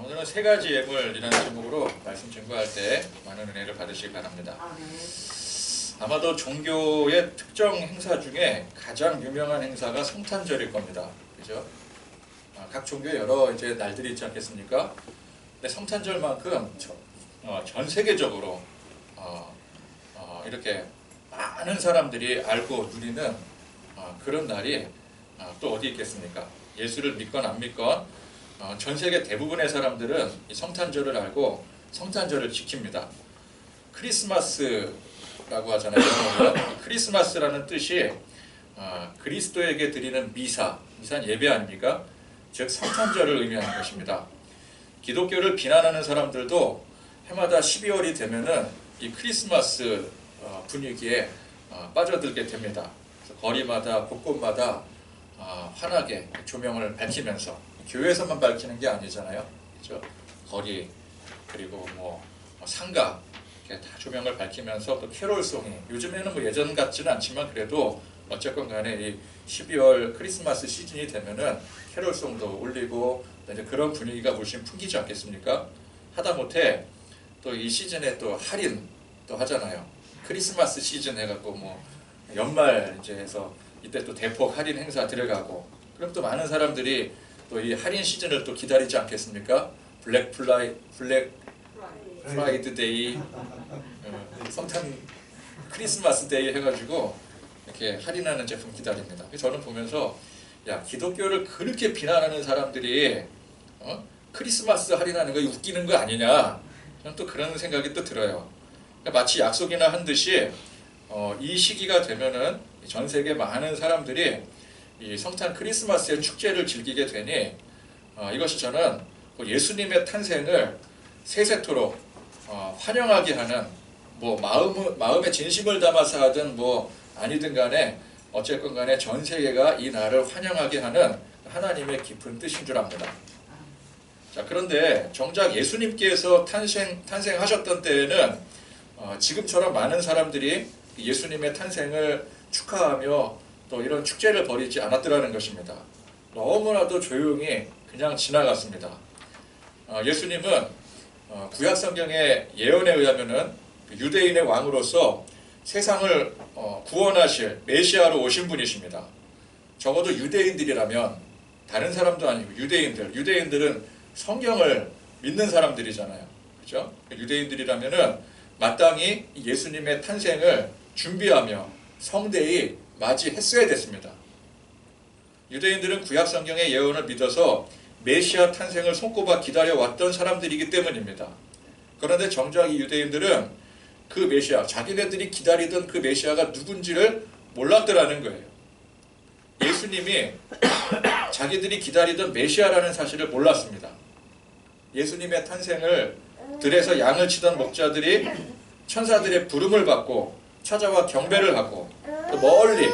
오늘은 세 가지 예물이라는 제목으로 말씀 증거할 때 많은 은혜를 받으시기 바랍니다. 아마도 종교의 특정 행사 중에 가장 유명한 행사가 성탄절일 겁니다. 그죠? 각 종교에 여러 이제 날들이 있지 않겠습니까? 근데 성탄절만큼 전 세계적으로 이렇게 많은 사람들이 알고 누리는 그런 날이 또 어디 있겠습니까? 예수를 믿건 안 믿건 전 세계 대부분의 사람들은 이 성탄절을 알고 성탄절을 지킵니다. 크리스마스라고 하잖아요. 크리스마스라는 뜻이 그리스도에게 드리는 미사는 예배 아닙니까? 즉 성탄절을 의미하는 것입니다. 기독교를 비난하는 사람들도 해마다 12월이 되면은 이 크리스마스 분위기에 빠져들게 됩니다. 그래서 거리마다 곳곳마다 환하게 조명을 밝히면서, 교회에서만 밝히는 게 아니잖아요. 그렇죠? 거리 그리고 상가 이렇게 다 조명을 밝히면서 또 캐롤송이, 요즘에는 예전 같지는 않지만 그래도 어쨌건 간에 이 12월 크리스마스 시즌이 되면은 캐롤송도 울리고 이제 그런 분위기가 물씬 풍기지 않겠습니까? 하다못해 또 이 시즌에 또 할인 또 하잖아요. 크리스마스 시즌 해갖고 연말 이제 해서 이때 또 대폭 할인 행사 들어가고, 그럼 또 많은 사람들이 또 이 할인 시즌을 또 기다리지 않겠습니까? 블랙 프라이드 데이, 성탄 크리스마스 데이 해가지고 이렇게 할인하는 제품 기다립니다. 저는 보면서 기독교를 그렇게 비난하는 사람들이 크리스마스 할인하는 거 웃기는 거 아니냐, 저는 또 그런 생각이 또 들어요. 마치 약속이나 한 듯이 이 시기가 되면은 전 세계 많은 사람들이 이 성탄 크리스마스의 축제를 즐기게 되니 이것이 저는 예수님의 탄생을 세세토록 환영하게 하는, 마음의 진심을 담아서 하든 아니든 간에 어쨌건 간에 전 세계가 이 날을 환영하게 하는 하나님의 깊은 뜻인 줄 압니다. 자, 그런데 정작 예수님께서 탄생하셨던 때에는 지금처럼 많은 사람들이 예수님의 탄생을 축하하며 또 이런 축제를 벌이지 않았더라는 것입니다. 너무나도 조용히 그냥 지나갔습니다. 예수님은 구약성경의 예언에 의하면은 유대인의 왕으로서 세상을 구원하실 메시아로 오신 분이십니다. 적어도 유대인들이라면, 다른 사람도 아니고 유대인들은 성경을 믿는 사람들이잖아요. 그렇죠? 유대인들이라면은 마땅히 예수님의 탄생을 준비하며 성대히 맞이했어야 됐습니다. 유대인들은 구약성경의 예언을 믿어서 메시아 탄생을 손꼽아 기다려왔던 사람들이기 때문입니다. 그런데 정작 이 유대인들은 그 메시아, 자기네들이 기다리던 그 메시아가 누군지를 몰랐더라는 거예요. 예수님이 자기들이 기다리던 메시아라는 사실을 몰랐습니다. 예수님의 탄생을 들에서 양을 치던 목자들이 천사들의 부름을 받고 찾아와 경배를 하고, 또 멀리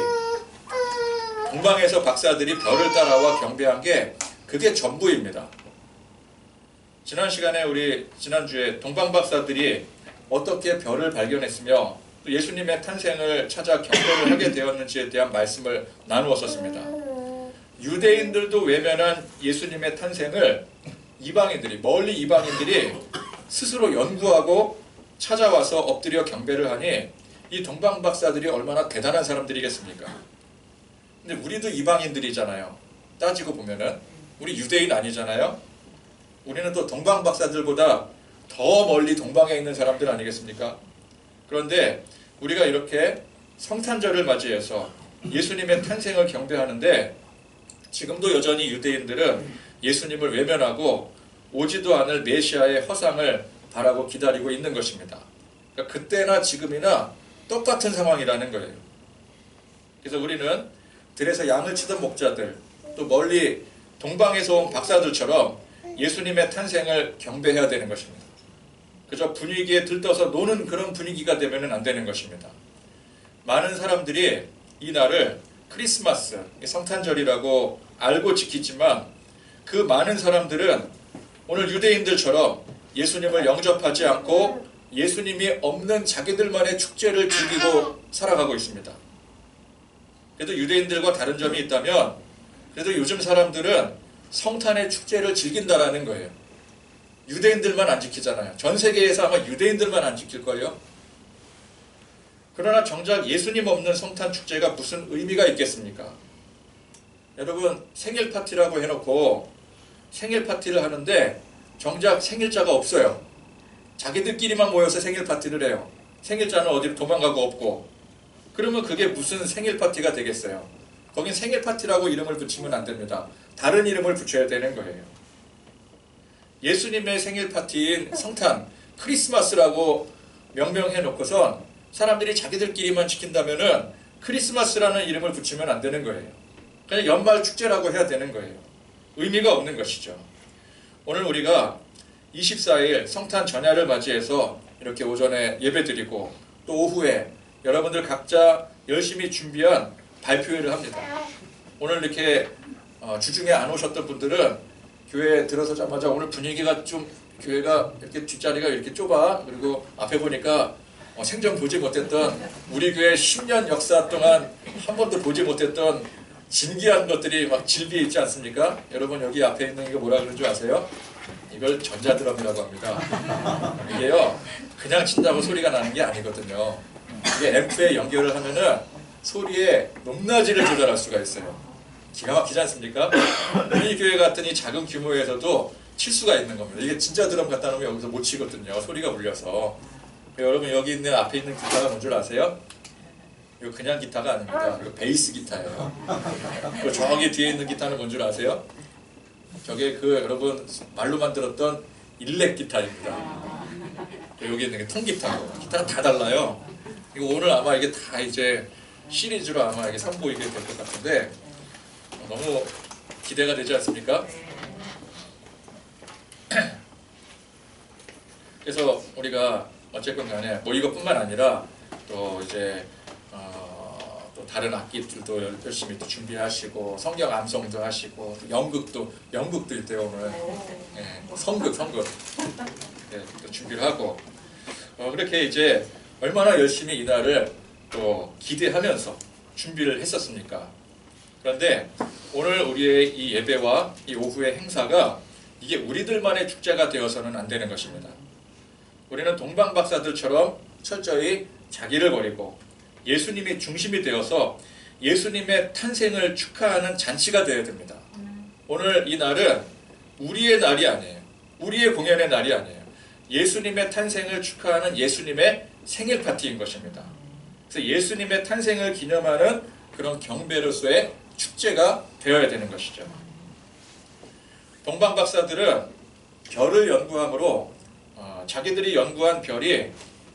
동방에서 박사들이 별을 따라와 경배한 게 그게 전부입니다. 지난주에 동방 박사들이 어떻게 별을 발견했으며 또 예수님의 탄생을 찾아 경배를 하게 되었는지에 대한 말씀을 나누었었습니다. 유대인들도 외면한 예수님의 탄생을 멀리 이방인들이 스스로 연구하고 찾아와서 엎드려 경배를 하니 이 동방 박사들이 얼마나 대단한 사람들이겠습니까? 근데 우리도 이방인들이잖아요. 따지고 보면은 우리 유대인 아니잖아요. 우리는 또 동방 박사들보다 더 멀리 동방에 있는 사람들 아니겠습니까? 그런데 우리가 이렇게 성탄절을 맞이해서 예수님의 탄생을 경배하는데, 지금도 여전히 유대인들은 예수님을 외면하고 오지도 않을 메시아의 허상을 바라고 기다리고 있는 것입니다. 그러니까 그때나 지금이나 똑같은 상황이라는 거예요. 그래서 우리는 들에서 양을 치던 목자들, 또 멀리 동방에서 온 박사들처럼 예수님의 탄생을 경배해야 되는 것입니다. 그저 분위기에 들떠서 노는 그런 분위기가 되면 안 되는 것입니다. 많은 사람들이 이 날을 크리스마스, 성탄절이라고 알고 지키지만, 그 많은 사람들은 오늘 유대인들처럼 예수님을 영접하지 않고 예수님이 없는 자기들만의 축제를 즐기고 살아가고 있습니다. 그래도 유대인들과 다른 점이 있다면, 그래도 요즘 사람들은 성탄의 축제를 즐긴다라는 거예요. 유대인들만 안 지키잖아요. 전 세계에서 아마 유대인들만 안 지킬걸요. 그러나 정작 예수님 없는 성탄 축제가 무슨 의미가 있겠습니까? 여러분, 생일 파티라고 해놓고 생일 파티를 하는데 정작 생일자가 없어요. 자기들끼리만 모여서 생일 파티를 해요. 생일자는 어디로 도망가고 없고. 그러면 그게 무슨 생일 파티가 되겠어요? 거긴 생일 파티라고 이름을 붙이면 안 됩니다. 다른 이름을 붙여야 되는 거예요. 예수님의 생일 파티인 성탄, 크리스마스라고 명명해 놓고선 사람들이 자기들끼리만 지킨다면은 크리스마스라는 이름을 붙이면 안 되는 거예요. 그냥 연말 축제라고 해야 되는 거예요. 의미가 없는 것이죠. 오늘 우리가 24일 성탄 전야를 맞이해서 이렇게 오전에 예배드리고 또 오후에 여러분들 각자 열심히 준비한 발표회를 합니다. 오늘 이렇게 주중에 안 오셨던 분들은 교회에 들어서자마자 오늘 분위기가 좀 교회가 이렇게 뒷자리가 이렇게 좁아. 그리고 앞에 보니까 생전 보지 못했던 우리 교회 10년 역사 동안 한 번도 보지 못했던 진귀한 것들이 막 질비해 있지 않습니까? 여러분 여기 앞에 있는 이거 뭐라 그러는 줄 아세요? 이걸 전자드럼이라고 합니다. 이게요 그냥 친다고 소리가 나는 게 아니거든요. 이게 앰프에 연결을 하면은 소리의 높낮이를 조절할 수가 있어요. 기가 막히지 않습니까? 우리 교회 같은 이 작은 규모에서도 칠 수가 있는 겁니다. 이게 진짜 드럼 갖다 놓으면 여기서 못 치거든요. 소리가 울려서. 여러분 여기 있는 앞에 있는 기타가 뭔 줄 아세요? 이거 그냥 기타가 아닙니다. 이거 베이스 기타예요. 그리고 저기 뒤에 있는 기타는 뭔 줄 아세요? 저게 여러분 말로만 들었던 일렉 기타입니다. 여기 있는 게 통기타고 기타가 다 달라요. 이거 오늘 아마 이게 다 이제 시리즈로 아마 이게 선보이게 될 것 같은데 너무 기대가 되지 않습니까? 그래서 우리가 어쨌건 간에 뭐 이것뿐만 아니라 또 이제 또 다른 악기들도 열심히 또 준비하시고 성경 암송도 하시고 연극도 있대요 오늘. 네, 성극 네, 또 준비를 하고 그렇게 이제 얼마나 열심히 이날을 또 기대하면서 준비를 했었습니까? 그런데 오늘 우리의 이 예배와 이 오후의 행사가 이게 우리들만의 축제가 되어서는 안 되는 것입니다. 우리는 동방박사들처럼 철저히 자기를 버리고 예수님이 중심이 되어서 예수님의 탄생을 축하하는 잔치가 되어야 됩니다. 오늘 이 날은 우리의 날이 아니에요. 우리의 공연의 날이 아니에요. 예수님의 탄생을 축하하는 예수님의 생일 파티인 것입니다. 그래서 예수님의 탄생을 기념하는 그런 경배로서의 축제가 되어야 되는 것이죠. 동방박사들은 별을 연구함으로 자기들이 연구한 별이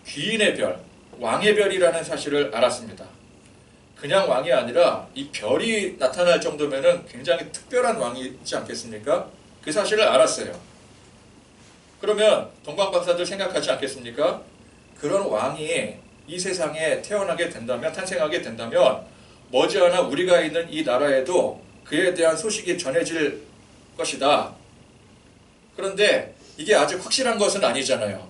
귀인의 별, 왕의 별이라는 사실을 알았습니다. 그냥 왕이 아니라 이 별이 나타날 정도면 굉장히 특별한 왕이지 않겠습니까? 그 사실을 알았어요. 그러면 동방박사들 생각하지 않겠습니까? 그런 왕이 이 세상에 태어나게 된다면, 탄생하게 된다면 머지않아 우리가 있는 이 나라에도 그에 대한 소식이 전해질 것이다. 그런데 이게 아직 확실한 것은 아니잖아요.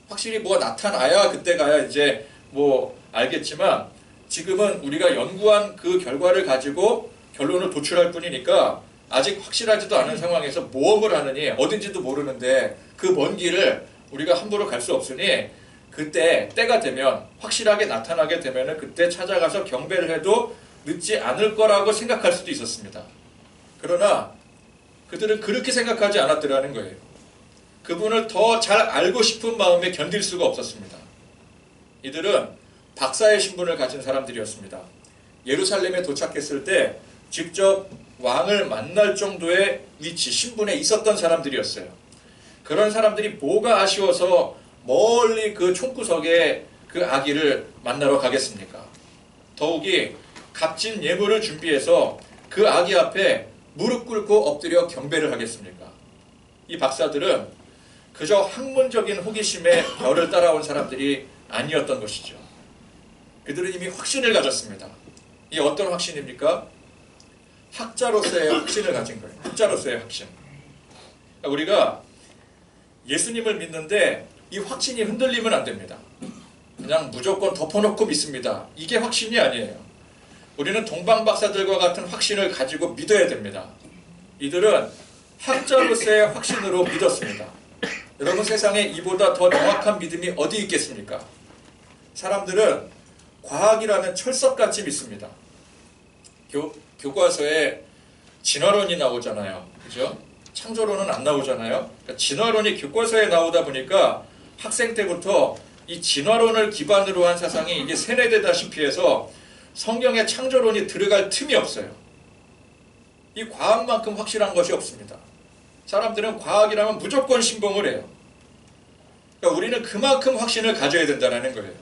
확실히 뭐가 나타나야 그때 가야 이제 뭐 알겠지만 지금은 우리가 연구한 그 결과를 가지고 결론을 도출할 뿐이니까 아직 확실하지도 않은 상황에서 모험을 하느니 어딘지도 모르는데 그 먼 길을 우리가 함부로 갈 수 없으니 그때 때가 되면 확실하게 나타나게 되면 그때 찾아가서 경배를 해도 늦지 않을 거라고 생각할 수도 있었습니다. 그러나 그들은 그렇게 생각하지 않았더라는 거예요. 그분을 더 잘 알고 싶은 마음에 견딜 수가 없었습니다. 이들은 박사의 신분을 가진 사람들이었습니다. 예루살렘에 도착했을 때 직접 왕을 만날 정도의 위치, 신분에 있었던 사람들이었어요. 그런 사람들이 뭐가 아쉬워서 멀리 그 총구석에 그 아기를 만나러 가겠습니까? 더욱이 값진 예물을 준비해서 그 아기 앞에 무릎 꿇고 엎드려 경배를 하겠습니까? 이 박사들은 그저 학문적인 호기심에 별을 따라온 사람들이 아니었던 것이죠. 그들은 이미 확신을 가졌습니다. 이 어떤 확신입니까? 학자로서의 확신을 가진 거예요. 학자로서의 확신. 우리가 예수님을 믿는데 이 확신이 흔들리면 안 됩니다. 그냥 무조건 덮어놓고 믿습니다. 이게 확신이 아니에요. 우리는 동방박사들과 같은 확신을 가지고 믿어야 됩니다. 이들은 학자로서의 확신으로 믿었습니다. 여러분, 세상에 이보다 더 정확한 믿음이 어디 있겠습니까? 사람들은 과학이라는 철석같이 믿습니다. 교과서에 진화론이 나오잖아요. 그죠? 창조론은 안 나오잖아요. 그러니까 진화론이 교과서에 나오다 보니까 학생 때부터 이 진화론을 기반으로 한 사상이 이게 세뇌되다시피 해서 성경에 창조론이 들어갈 틈이 없어요. 이 과학만큼 확실한 것이 없습니다. 사람들은 과학이라면 무조건 신봉을 해요. 그러니까 우리는 그만큼 확신을 가져야 된다는 거예요.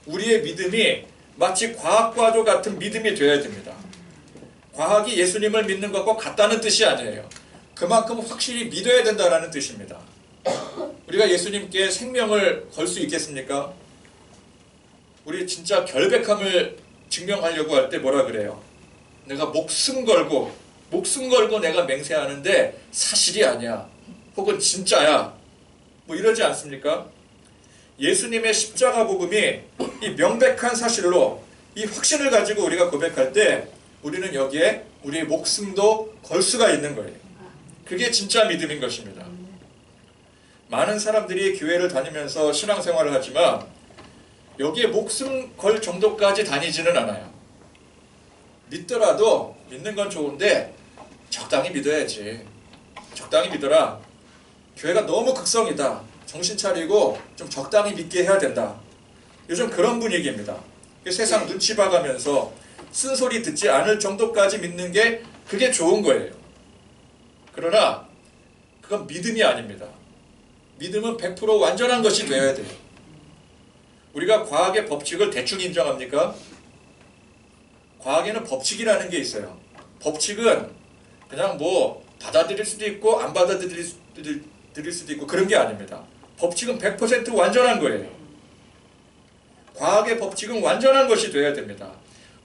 우리의 믿음이 마치 과학과도 같은 믿음이 되어야 됩니다. 과학이 예수님을 믿는 것과 같다는 뜻이 아니에요. 그만큼 확실히 믿어야 된다는 뜻입니다. 우리가 예수님께 생명을 걸 수 있겠습니까? 우리 진짜 결백함을 증명하려고 할 때 뭐라 그래요? 내가 목숨 걸고 내가 맹세하는데 사실이 아니야. 혹은 진짜야. 뭐 이러지 않습니까? 예수님의 십자가 복음이 이 명백한 사실로 이 확신을 가지고 우리가 고백할 때 우리는 여기에 우리의 목숨도 걸 수가 있는 거예요. 그게 진짜 믿음인 것입니다. 많은 사람들이 교회를 다니면서 신앙생활을 하지만 여기에 목숨 걸 정도까지 다니지는 않아요. 믿더라도 믿는 건 좋은데 적당히 믿어야지. 적당히 믿어라. 교회가 너무 극성이다. 정신 차리고 좀 적당히 믿게 해야 된다. 요즘 그런 분위기입니다. 세상 눈치 봐가면서 쓴소리 듣지 않을 정도까지 믿는 게 그게 좋은 거예요. 그러나 그건 믿음이 아닙니다. 믿음은 100% 완전한 것이 되어야 돼요. 우리가 과학의 법칙을 대충 인정합니까? 과학에는 법칙이라는 게 있어요. 법칙은 그냥 뭐 받아들일 수도 있고 안 받아들일 수도 있고 그런 게 아닙니다. 법칙은 100% 완전한 거예요. 과학의 법칙은 완전한 것이 되어야 됩니다.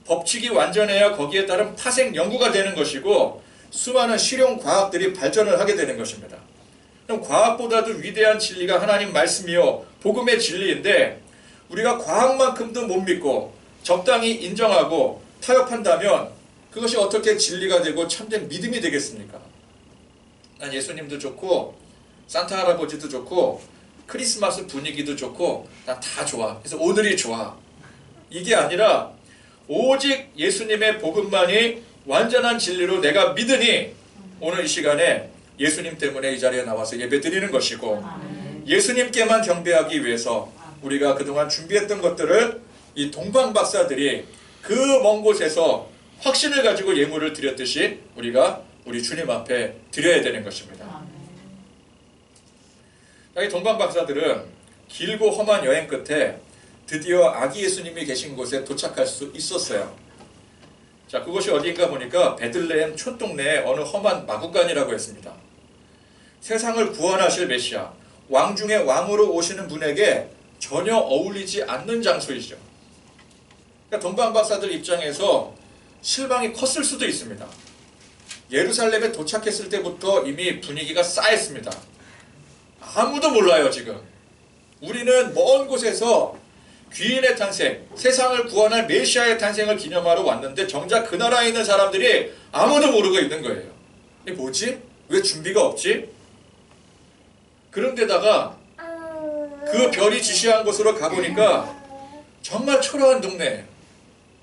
법칙이 완전해야 거기에 따른 파생 연구가 되는 것이고 수많은 실용 과학들이 발전을 하게 되는 것입니다. 그럼 과학보다도 위대한 진리가 하나님 말씀이요 복음의 진리인데 우리가 과학만큼도 못 믿고 적당히 인정하고 타협한다면 그것이 어떻게 진리가 되고 참된 믿음이 되겠습니까? 난 예수님도 좋고 산타 할아버지도 좋고 크리스마스 분위기도 좋고 난 다 좋아. 그래서 오늘이 좋아. 이게 아니라 오직 예수님의 복음만이 완전한 진리로 내가 믿으니 오늘 이 시간에 예수님 때문에 이 자리에 나와서 예배드리는 것이고 예수님께만 경배하기 위해서 우리가 그동안 준비했던 것들을 이 동방박사들이 그 먼 곳에서 확신을 가지고 예물을 드렸듯이 우리가 우리 주님 앞에 드려야 되는 것입니다. 이 동방박사들은 길고 험한 여행 끝에 드디어 아기 예수님이 계신 곳에 도착할 수 있었어요. 자, 그곳이 어디인가 보니까 베들레헴 촌동네의 어느 험한 마구간이라고 했습니다. 세상을 구원하실 메시아, 왕 중에 왕으로 오시는 분에게 전혀 어울리지 않는 장소이죠. 그러니까 동방박사들 입장에서 실망이 컸을 수도 있습니다. 예루살렘에 도착했을 때부터 이미 분위기가 싸했습니다. 아무도 몰라요, 지금. 우리는 먼 곳에서 귀인의 탄생, 세상을 구원할 메시아의 탄생을 기념하러 왔는데 정작 그 나라에 있는 사람들이 아무도 모르고 있는 거예요. 이게 뭐지? 왜 준비가 없지? 그런데다가 그 별이 지시한 곳으로 가보니까 정말 초라한 동네,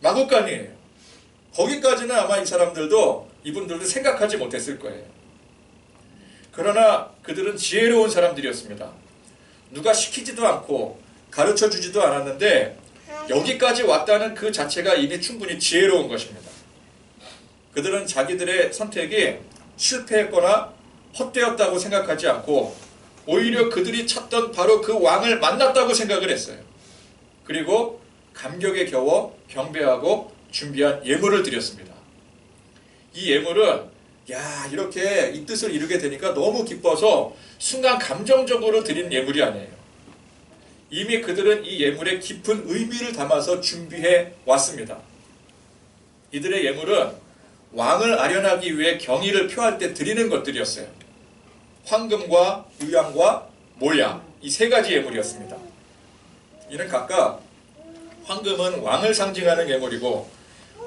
마구간이에요. 거기까지는 아마 이 사람들도 이분들도 생각하지 못했을 거예요. 그러나 그들은 지혜로운 사람들이었습니다. 누가 시키지도 않고 가르쳐주지도 않았는데 여기까지 왔다는 그 자체가 이미 충분히 지혜로운 것입니다. 그들은 자기들의 선택이 실패했거나 헛되었다고 생각하지 않고 오히려 그들이 찾던 바로 그 왕을 만났다고 생각을 했어요. 그리고 감격에 겨워 경배하고 준비한 예물을 드렸습니다. 이 예물은 이렇게 이 뜻을 이루게 되니까 너무 기뻐서 순간 감정적으로 드린 예물이 아니에요. 이미 그들은 이 예물에 깊은 의미를 담아서 준비해 왔습니다. 이들의 예물은 왕을 아련하기 위해 경의를 표할 때 드리는 것들이었어요. 황금과 유향과 몰약, 이 세 가지 예물이었습니다. 이는 각각 황금은 왕을 상징하는 예물이고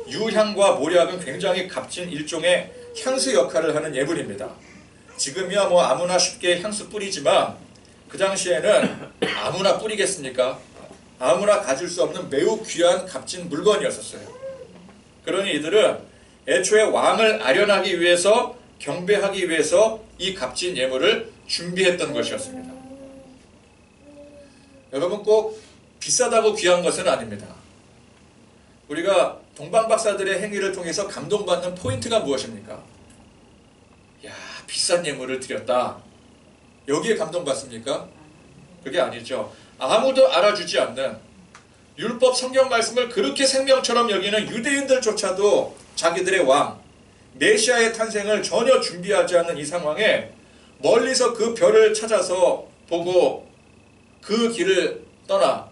유향과 몰약은 굉장히 값진 일종의 향수 역할을 하는 예물입니다. 지금이야 뭐 아무나 쉽게 향수 뿌리지만 그 당시에는 아무나 뿌리겠습니까? 아무나 가질 수 없는 매우 귀한 값진 물건이었었어요. 그러니 이들은 애초에 왕을 아련하기 위해서, 경배하기 위해서 이 값진 예물을 준비했던 것이었습니다. 여러분, 꼭 비싸다고 귀한 것은 아닙니다. 우리가 동방박사들의 행위를 통해서 감동받는 포인트가 무엇입니까? 야, 비싼 예물을 드렸다. 여기에 감동받습니까? 그게 아니죠. 아무도 알아주지 않는 율법 성경 말씀을 그렇게 생명처럼 여기는 유대인들조차도 자기들의 왕, 메시아의 탄생을 전혀 준비하지 않는 이 상황에 멀리서 그 별을 찾아서 보고 그 길을 떠나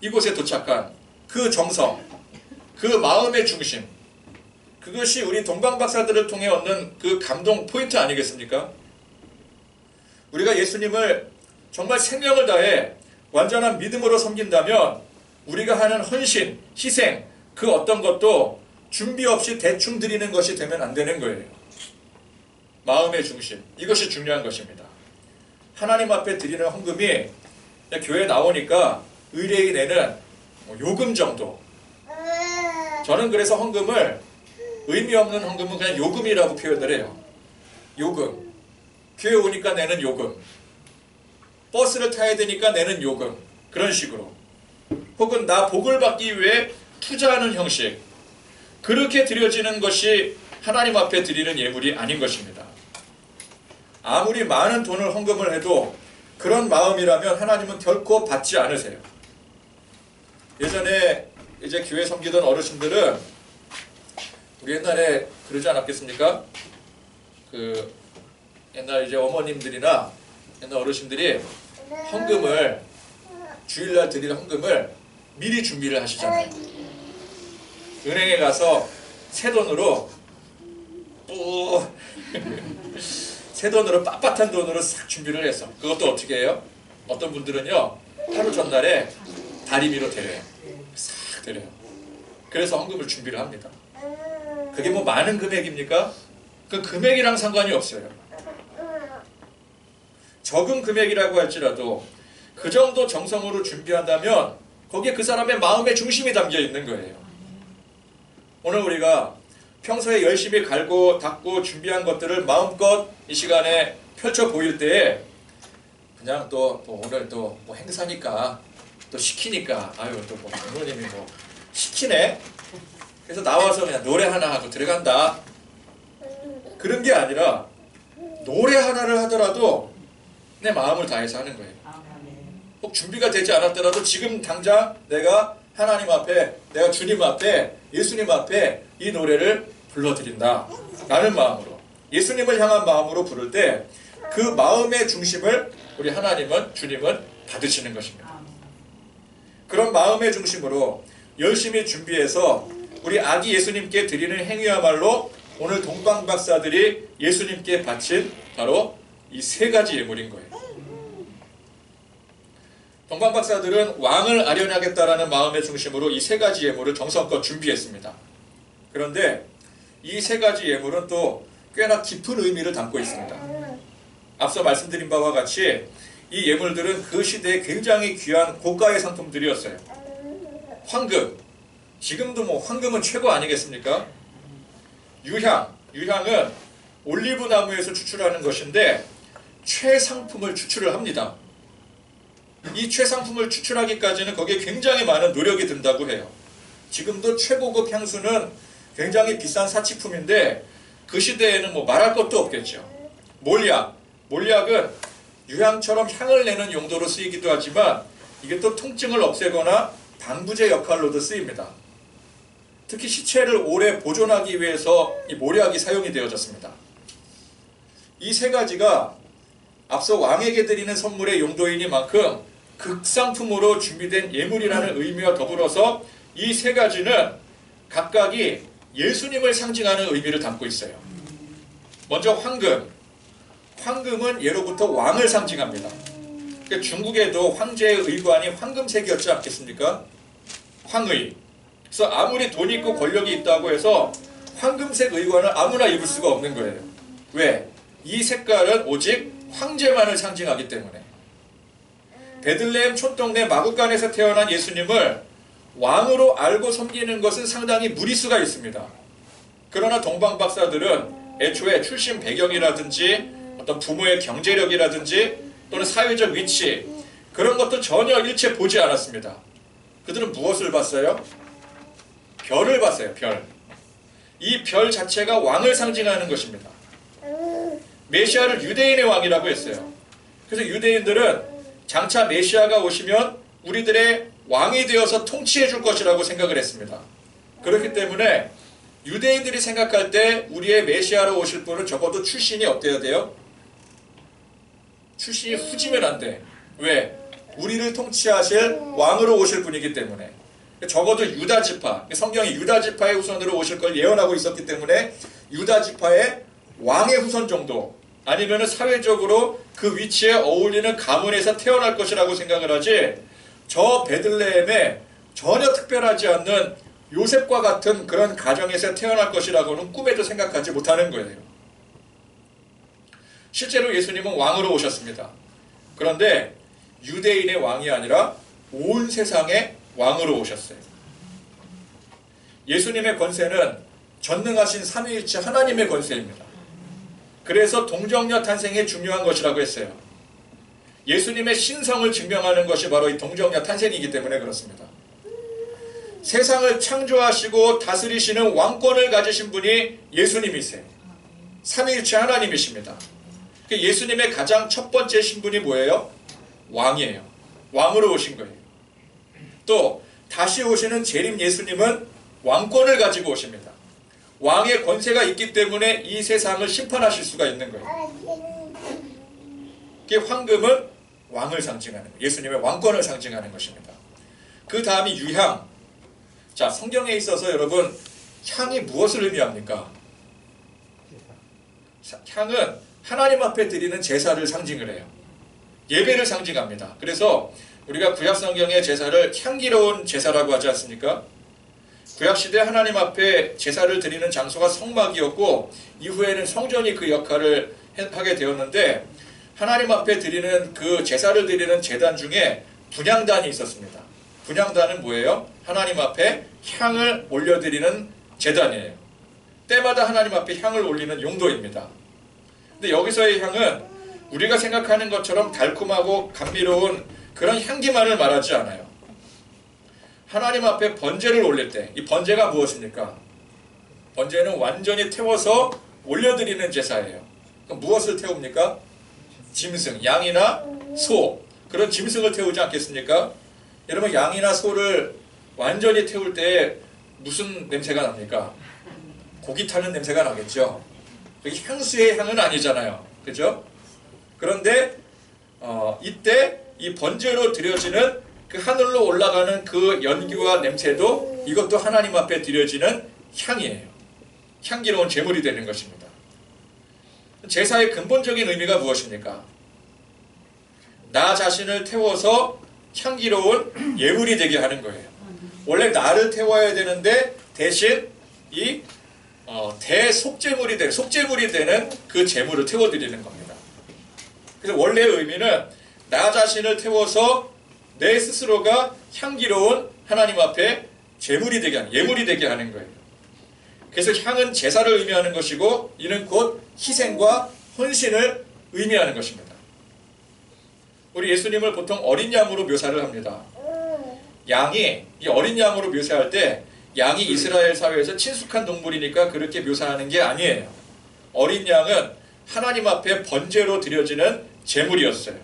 이곳에 도착한 그 정성, 그 마음의 중심, 그것이 우리 동방박사들을 통해 얻는 그 감동 포인트 아니겠습니까? 우리가 예수님을 정말 생명을 다해 완전한 믿음으로 섬긴다면 우리가 하는 헌신, 희생, 그 어떤 것도 준비 없이 대충 드리는 것이 되면 안 되는 거예요. 마음의 중심, 이것이 중요한 것입니다. 하나님 앞에 드리는 헌금이 교회 나오니까 의뢰인이 내는 요금 정도. 저는 그래서 헌금을 의미 없는 헌금은 그냥 요금이라고 표현을 해요. 요금. 교회 오니까 내는 요금. 버스를 타야 되니까 내는 요금. 그런 식으로. 혹은 나 복을 받기 위해 투자하는 형식. 그렇게 드려지는 것이 하나님 앞에 드리는 예물이 아닌 것입니다. 아무리 많은 돈을 헌금을 해도 그런 마음이라면 하나님은 결코 받지 않으세요. 예전에 이제 교회 섬기던 어르신들은 우리 옛날에 그러지 않았겠습니까? 그 옛날 이제 어머님들이나 옛날 어르신들이 헌금을 주일날 드릴 헌금을 미리 준비를 하시잖아요. 은행에 가서 새돈으로 새돈으로 빳빳한 돈으로 싹 준비를 해서 그것도 어떻게 해요? 어떤 분들은요 하루 전날에 다리미로 데려요. 싹 데려요. 그래서 헌금을 준비를 합니다. 그게 뭐 많은 금액입니까? 그 금액이랑 상관이 없어요. 적은 금액이라고 할지라도 그 정도 정성으로 준비한다면 거기에 그 사람의 마음의 중심이 담겨 있는 거예요. 오늘 우리가 평소에 열심히 갈고 닦고 준비한 것들을 마음껏 이 시간에 펼쳐 보일 때에 그냥 또 오늘 또 뭐 행사니까 또 시키니까 아유 또 뭐 부모님이 뭐 시키네. 그래서 나와서 그냥 노래 하나 하고 들어간다. 그런 게 아니라 노래 하나를 하더라도 내 마음을 다해서 하는 거예요. 꼭 준비가 되지 않았더라도 지금 당장 내가 하나님 앞에, 내가 주님 앞에, 예수님 앞에 이 노래를 불러드린다 라는 마음으로, 예수님을 향한 마음으로 부를 때 그 마음의 중심을 우리 하나님은, 주님은 받으시는 것입니다. 그런 마음의 중심으로 열심히 준비해서 우리 아기 예수님께 드리는 행위야말로 오늘 동방박사들이 예수님께 바친 바로 이 세 가지 예물인 거예요. 동방박사들은 왕을 아련하겠다라는 마음의 중심으로 이 세 가지 예물을 정성껏 준비했습니다. 그런데 이 세 가지 예물은 또 꽤나 깊은 의미를 담고 있습니다. 앞서 말씀드린 바와 같이 이 예물들은 그 시대에 굉장히 귀한 고가의 상품들이었어요. 황금, 지금도 뭐 황금은 최고 아니겠습니까? 유향은 올리브 나무에서 추출하는 것인데 최상품을 추출을 합니다. 이 최상품을 추출하기까지는 거기에 굉장히 많은 노력이 든다고 해요. 지금도 최고급 향수는 굉장히 비싼 사치품인데 그 시대에는 뭐 말할 것도 없겠죠. 몰약은 유향처럼 향을 내는 용도로 쓰이기도 하지만 이게 또 통증을 없애거나 방부제 역할로도 쓰입니다. 특히 시체를 오래 보존하기 위해서 이 몰약이 사용이 되어졌습니다. 이 세 가지가 앞서 왕에게 드리는 선물의 용도이니만큼 극상품으로 준비된 예물이라는 의미와 더불어서 이 세 가지는 각각이 예수님을 상징하는 의미를 담고 있어요. 먼저 황금은 예로부터 왕을 상징합니다. 그러니까 중국에도 황제의 의관이 황금색이었지 않겠습니까? 황의. 그래서 아무리 돈 있고 권력이 있다고 해서 황금색 의관을 아무나 입을 수가 없는 거예요. 왜? 이 색깔은 오직 황제만을 상징하기 때문에. 베들레헴 촌동네 마구간에서 태어난 예수님을 왕으로 알고 섬기는 것은 상당히 무리수가 있습니다. 그러나 동방박사들은 애초에 출신 배경이라든지 어떤 부모의 경제력이라든지 또는 사회적 위치, 그런 것도 전혀 일체 보지 않았습니다. 그들은 무엇을 봤어요? 별을 봤어요. 별. 이 별 자체가 왕을 상징하는 것입니다. 메시아를 유대인의 왕이라고 했어요. 그래서 유대인들은 장차 메시아가 오시면 우리들의 왕이 되어서 통치해 줄 것이라고 생각을 했습니다. 그렇기 때문에 유대인들이 생각할 때 우리의 메시아로 오실 분은 적어도 출신이 어때야 돼요? 출신이 후지면 안 돼. 왜? 우리를 통치하실 왕으로 오실 분이기 때문에. 적어도 유다지파, 성경이 유다지파의 후손으로 오실 걸 예언하고 있었기 때문에 유다지파의 왕의 후손 정도, 아니면 사회적으로 그 위치에 어울리는 가문에서 태어날 것이라고 생각을 하지, 저 베들레헴에 전혀 특별하지 않는 요셉과 같은 그런 가정에서 태어날 것이라고는 꿈에도 생각하지 못하는 거예요. 실제로 예수님은 왕으로 오셨습니다. 그런데 유대인의 왕이 아니라 온 세상의 왕으로 오셨어요. 예수님의 권세는 전능하신 삼위일체 하나님의 권세입니다. 그래서 동정녀 탄생이 중요한 것이라고 했어요. 예수님의 신성을 증명하는 것이 바로 이 동정녀 탄생이기 때문에 그렇습니다. 세상을 창조하시고 다스리시는 왕권을 가지신 분이 예수님이세요. 삼위일체 하나님이십니다. 예수님의 가장 첫 번째 신분이 뭐예요? 왕이에요. 왕으로 오신 거예요. 또 다시 오시는 재림 예수님은 왕권을 가지고 오십니다. 왕의 권세가 있기 때문에 이 세상을 심판하실 수가 있는 거예요. 황금은 왕을 상징하는 거예요. 예수님의 왕권을 상징하는 것입니다. 그 다음이 유향. 자, 성경에 있어서 여러분, 향이 무엇을 의미합니까? 향은 하나님 앞에 드리는 제사를 상징을 해요. 예배를 상징합니다. 그래서 우리가 구약 성경의 제사를 향기로운 제사라고 하지 않습니까? 구약시대 하나님 앞에 제사를 드리는 장소가 성막이었고 이후에는 성전이 그 역할을 하게 되었는데, 하나님 앞에 드리는 그 제사를 드리는 제단 중에 분향단이 있었습니다. 분향단은 뭐예요? 하나님 앞에 향을 올려드리는 제단이에요. 때마다 하나님 앞에 향을 올리는 용도입니다. 근데 여기서의 향은 우리가 생각하는 것처럼 달콤하고 감미로운 그런 향기만을 말하지 않아요. 하나님 앞에 번제를 올릴 때, 이 번제가 무엇입니까? 번제는 완전히 태워서 올려드리는 제사예요. 그럼 무엇을 태웁니까? 짐승, 양이나 소, 그런 짐승을 태우지 않겠습니까? 여러분, 양이나 소를 완전히 태울 때 무슨 냄새가 납니까? 고기 타는 냄새가 나겠죠. 향수의 향은 아니잖아요. 그죠? 그런데 이때 이 번제로 드려지는 그 하늘로 올라가는 그 연기와 냄새도 이것도 하나님 앞에 드려지는 향이에요. 향기로운 제물이 되는 것입니다. 제사의 근본적인 의미가 무엇입니까? 나 자신을 태워서 향기로운 예물이 되게 하는 거예요. 원래 나를 태워야 되는데 대신 이 대속제물이 되는, 속제물이 되는 그 제물을 태워드리는 겁니다. 그래서 원래의 의미는 나 자신을 태워서 내 스스로가 향기로운 하나님 앞에 제물이 되게 하는, 예물이 되게 하는 거예요. 그래서 향은 제사를 의미하는 것이고 이는 곧 희생과 헌신을 의미하는 것입니다. 우리 예수님을 보통 어린 양으로 묘사를 합니다. 양이, 이 어린 양으로 묘사할 때 양이 이스라엘 사회에서 친숙한 동물이니까 그렇게 묘사하는 게 아니에요. 어린 양은 하나님 앞에 번제로 드려지는 제물이었어요.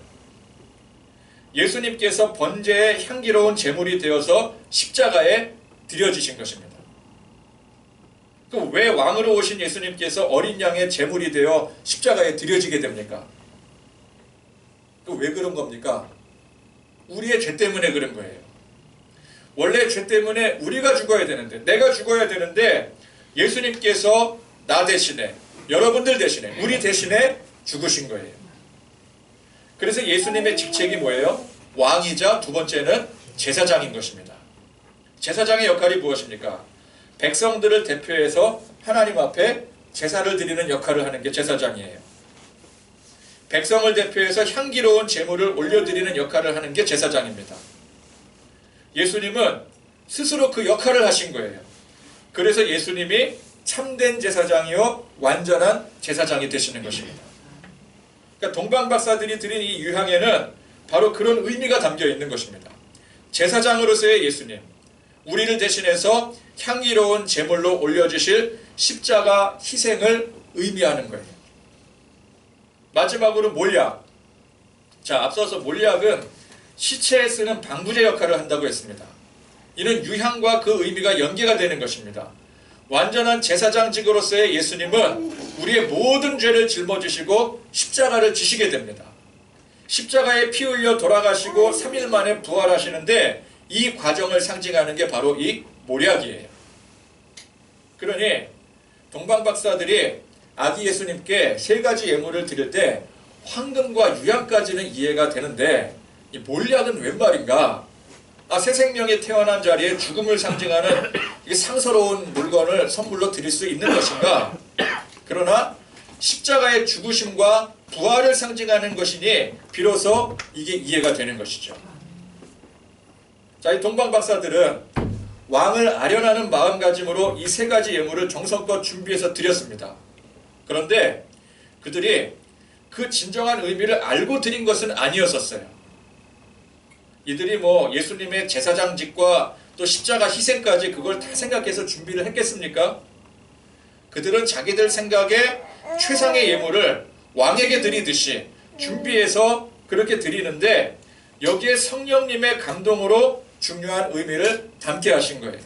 예수님께서 번제의 향기로운 제물이 되어서 십자가에 드려지신 것입니다. 또 왜 왕으로 오신 예수님께서 어린 양의 제물이 되어 십자가에 드려지게 됩니까? 또 왜 그런 겁니까? 우리의 죄 때문에 그런 거예요. 원래 죄 때문에 우리가 죽어야 되는데, 내가 죽어야 되는데 예수님께서 나 대신에, 여러분들 대신에, 우리 대신에 죽으신 거예요. 그래서 예수님의 직책이 뭐예요? 왕이자 두 번째는 제사장인 것입니다. 제사장의 역할이 무엇입니까? 백성들을 대표해서 하나님 앞에 제사를 드리는 역할을 하는 게 제사장이에요. 백성을 대표해서 향기로운 제물을 올려드리는 역할을 하는 게 제사장입니다. 예수님은 스스로 그 역할을 하신 거예요. 그래서 예수님이 참된 제사장이요 완전한 제사장이 되시는 것입니다. 그러니까 동방박사들이 드린 이 유향에는 바로 그런 의미가 담겨 있는 것입니다. 제사장으로서의 예수님, 우리를 대신해서 향기로운 제물로 올려주실 십자가 희생을 의미하는 거예요. 마지막으로 몰약. 자, 앞서서 몰약은 시체에 쓰는 방부제 역할을 한다고 했습니다. 이는 유향과 그 의미가 연계가 되는 것입니다. 완전한 제사장직으로서의 예수님은 우리의 모든 죄를 짊어지시고 십자가를 지시게 됩니다. 십자가에 피 흘려 돌아가시고 3일 만에 부활하시는데 이 과정을 상징하는 게 바로 이 몰약이에요. 그러니 동방박사들이 아기 예수님께 3가지 예물을 드릴 때 황금과 유향까지는 이해가 되는데 이 몰약은 웬 말인가? 새 생명이 태어난 자리에 죽음을 상징하는 이 상스러운 물건을 선물로 드릴 수 있는 것인가? 그러나 십자가의 죽으심과 부활을 상징하는 것이니 비로소 이게 이해가 되는 것이죠. 자, 이 동방박사들은 왕을 아련하는 마음가짐으로 이 3가지 예물을 정성껏 준비해서 드렸습니다. 그런데 그들이 그 진정한 의미를 알고 드린 것은 아니었었어요. 이들이 예수님의 제사장직과 또 십자가 희생까지 그걸 다 생각해서 준비를 했겠습니까? 그들은 자기들 생각에 최상의 예물을 왕에게 드리듯이 준비해서 그렇게 드리는데 여기에 성령님의 감동으로 중요한 의미를 담게 하신 거예요.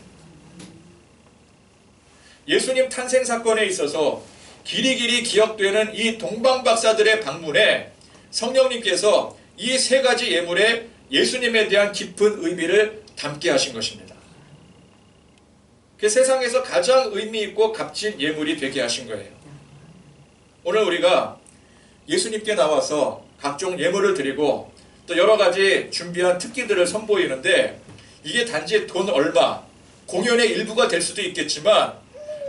예수님 탄생 사건에 있어서 길이길이 기억되는 이 동방박사들의 방문에 성령님께서 이 3가지 예물에 예수님에 대한 깊은 의미를 담게 하신 것입니다. 그 세상에서 가장 의미 있고 값진 예물이 되게 하신 거예요. 오늘 우리가 예수님께 나와서 각종 예물을 드리고 또 여러 가지 준비한 특기들을 선보이는데 이게 단지 돈 얼마, 공연의 일부가 될 수도 있겠지만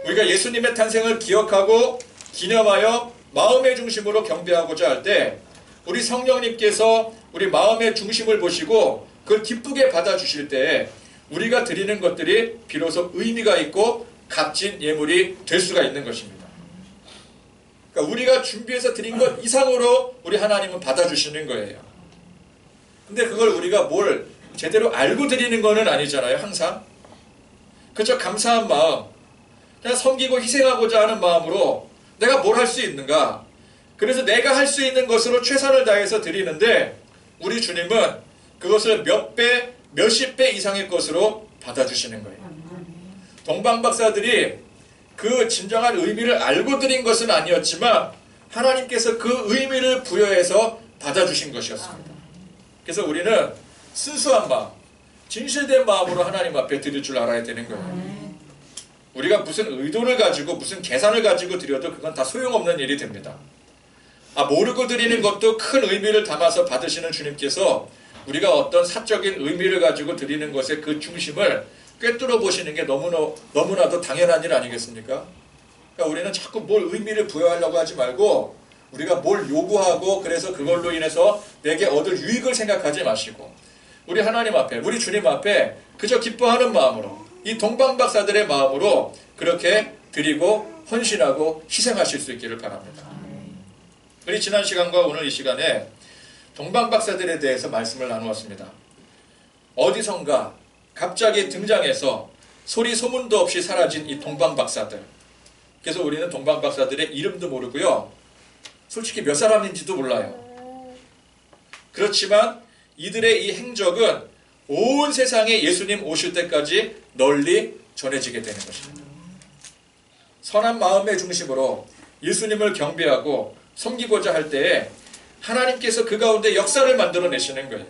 우리가 예수님의 탄생을 기억하고 기념하여 마음의 중심으로 경배하고자 할 때 우리 성령님께서 우리 마음의 중심을 보시고 그걸 기쁘게 받아주실 때 우리가 드리는 것들이 비로소 의미가 있고 값진 예물이 될 수가 있는 것입니다. 그러니까 우리가 준비해서 드린 것 이상으로 우리 하나님은 받아주시는 거예요. 근데 그걸 우리가 뭘 제대로 알고 드리는 거는 아니잖아요, 항상. 그저 감사한 마음, 그냥 섬기고 희생하고자 하는 마음으로 내가 뭘 할 수 있는가? 그래서 내가 할 수 있는 것으로 최선을 다해서 드리는데 우리 주님은 그것을 몇 배, 몇십 배 이상의 것으로 받아주시는 거예요. 동방박사들이 그 진정한 의미를 알고 드린 것은 아니었지만 하나님께서 그 의미를 부여해서 받아주신 것이었습니다. 그래서 우리는 순수한 마음, 진실된 마음으로 하나님 앞에 드릴 줄 알아야 되는 거예요. 우리가 무슨 의도를 가지고 무슨 계산을 가지고 드려도 그건 다 소용없는 일이 됩니다. 모르고 드리는 것도 큰 의미를 담아서 받으시는 주님께서 우리가 어떤 사적인 의미를 가지고 드리는 것의 그 중심을 꿰뚫어 보시는 게 너무나도 당연한 일 아니겠습니까? 그러니까 우리는 자꾸 뭘 의미를 부여하려고 하지 말고 우리가 뭘 요구하고 그래서 그걸로 인해서 내게 얻을 유익을 생각하지 마시고 우리 하나님 앞에, 우리 주님 앞에 그저 기뻐하는 마음으로 이 동방박사들의 마음으로 그렇게 드리고 헌신하고 희생하실 수 있기를 바랍니다. 우리 지난 시간과 오늘 이 시간에 동방박사들에 대해서 말씀을 나누었습니다. 어디선가 갑자기 등장해서 소리 소문도 없이 사라진 이 동방박사들. 그래서 우리는 동방박사들의 이름도 모르고요. 솔직히 몇 사람인지도 몰라요. 그렇지만 이들의 이 행적은 온 세상에 예수님 오실 때까지 널리 전해지게 되는 것입니다. 선한 마음의 중심으로 예수님을 경배하고 섬기고자 할 때에 하나님께서 그 가운데 역사를 만들어내시는 거예요.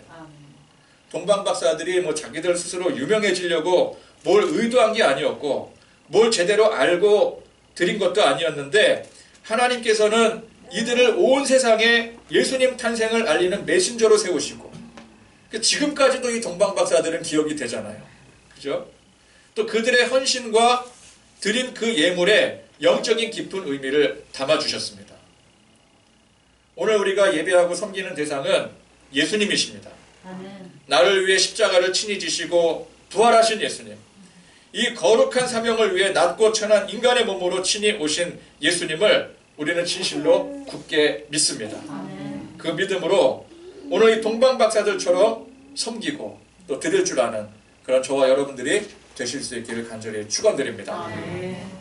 동방박사들이 자기들 스스로 유명해지려고 뭘 의도한 게 아니었고 뭘 제대로 알고 드린 것도 아니었는데 하나님께서는 이들을 온 세상에 예수님 탄생을 알리는 메신저로 세우시고 지금까지도 이 동방박사들은 기억이 되잖아요. 그죠? 또 그들의 헌신과 드린 그 예물에 영적인 깊은 의미를 담아주셨습니다. 오늘 우리가 예배하고 섬기는 대상은 예수님이십니다. 아멘. 나를 위해 십자가를 친히 지시고 부활하신 예수님, 이 거룩한 사명을 위해 낮고 천한 인간의 몸으로 친히 오신 예수님을 우리는 진실로 굳게 믿습니다. 아멘. 그 믿음으로 오늘 이 동방박사들처럼 섬기고 또 드릴 줄 아는 그런 저와 여러분들이 되실 수 있기를 간절히 축원드립니다. 아멘.